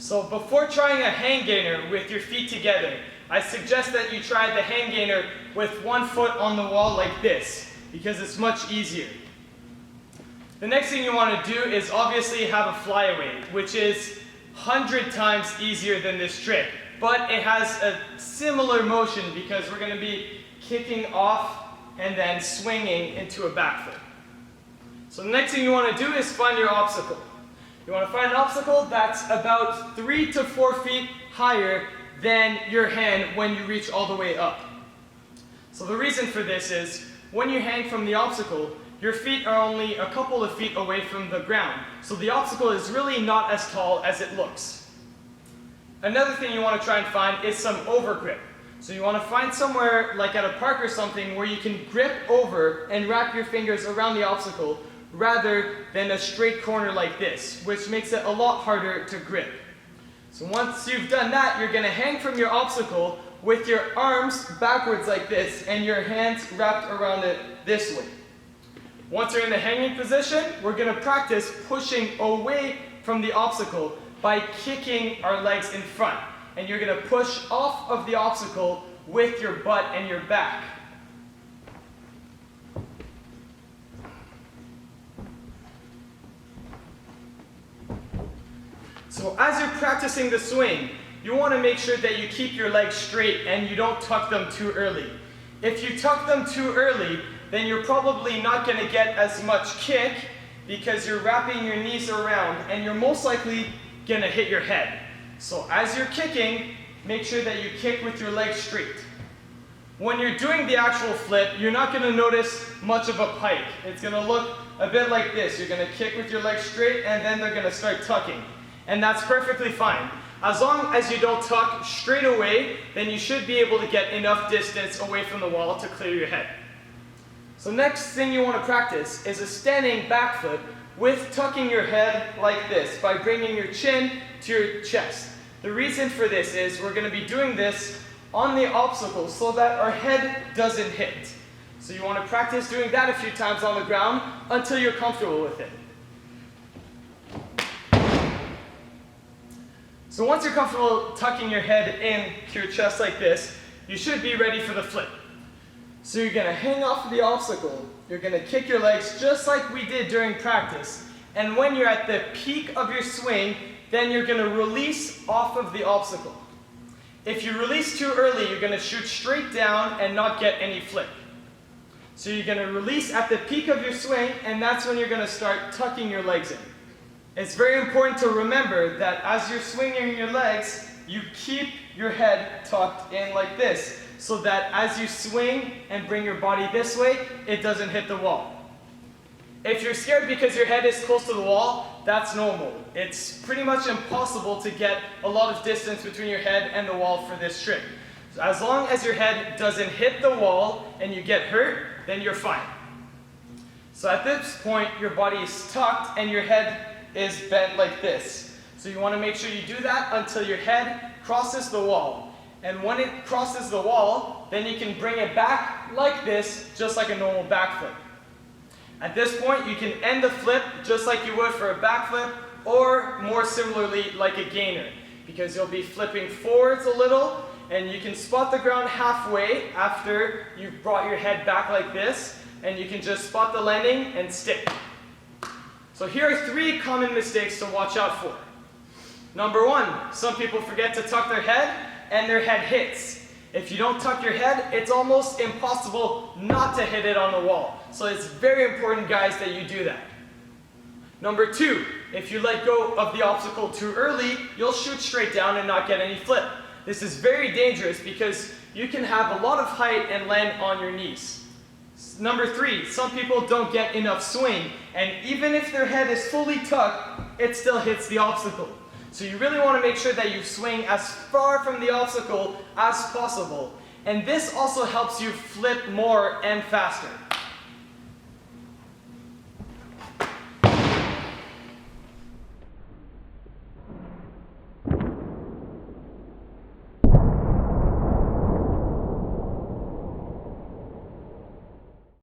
So before trying a hang gainer with your feet together, I suggest that you try the hang gainer with one foot on the wall like this, because it's much easier. The next thing you want to do is obviously have a flyaway, which is 100 times easier than this trick, but it has a similar motion because we're going to be kicking off and then swinging into a back flip. So the next thing you want to do is find your obstacle. You want to find an obstacle that's about 3 to 4 feet higher than your hand when you reach all the way up. So the reason for this is when you hang from the obstacle, your feet are only a couple of feet away from the ground. So the obstacle is really not as tall as it looks. Another thing you want to try and find is some overgrip. So you want to find somewhere like at a park or something where you can grip over and wrap your fingers around the obstacle rather than a straight corner like this, which makes it a lot harder to grip. So once you've done that, you're going to hang from your obstacle with your arms backwards like this and your hands wrapped around it this way. Once you're in the hanging position, we're going to practice pushing away from the obstacle by kicking our legs in front. And you're going to push off of the obstacle with your butt and your back. So as you're practicing the swing, you want to make sure that you keep your legs straight and you don't tuck them too early. If you tuck them too early, then you're probably not going to get as much kick because you're wrapping your knees around and you're most likely going to hit your head. So as you're kicking, make sure that you kick with your legs straight. When you're doing the actual flip, you're not going to notice much of a pike. It's going to look a bit like this. You're going to kick with your legs straight and then they're going to start tucking. And that's perfectly fine. As long as you don't tuck straight away, then you should be able to get enough distance away from the wall to clear your head. So next thing you want to practice is a standing backflip with tucking your head like this by bringing your chin to your chest. The reason for this is we're going to be doing this on the obstacle so that our head doesn't hit. So you want to practice doing that a few times on the ground until you're comfortable with it. So once you're comfortable tucking your head into your chest like this, you should be ready for the flip. So you're going to hang off of the obstacle, you're going to kick your legs just like we did during practice, and when you're at the peak of your swing, then you're going to release off of the obstacle. If you release too early, you're going to shoot straight down and not get any flip. So you're going to release at the peak of your swing, and that's when you're going to start tucking your legs in. It's very important to remember that as you're swinging your legs, you keep your head tucked in like this, so that as you swing and bring your body this way, it doesn't hit the wall. If you're scared because your head is close to the wall, that's normal. It's pretty much impossible to get a lot of distance between your head and the wall for this trick. So as long as your head doesn't hit the wall and you get hurt, then you're fine. So at this point, your body is tucked and your head is bent like this. So you want to make sure you do that until your head crosses the wall. And when it crosses the wall, then you can bring it back like this, just like a normal backflip. At this point, you can end the flip just like you would for a backflip, or more similarly like a gainer, because you'll be flipping forwards a little, and you can spot the ground halfway after you've brought your head back like this, and you can just spot the landing and stick. So here are 3 common mistakes to watch out for. Number 1, some people forget to tuck their head and their head hits. If you don't tuck your head, it's almost impossible not to hit it on the wall. So it's very important, guys, that you do that. Number 2, if you let go of the obstacle too early, you'll shoot straight down and not get any flip. This is very dangerous because you can have a lot of height and land on your knees. Number 3, some people don't get enough swing, and even if their head is fully tucked, it still hits the obstacle. So you really want to make sure that you swing as far from the obstacle as possible. And this also helps you flip more and faster.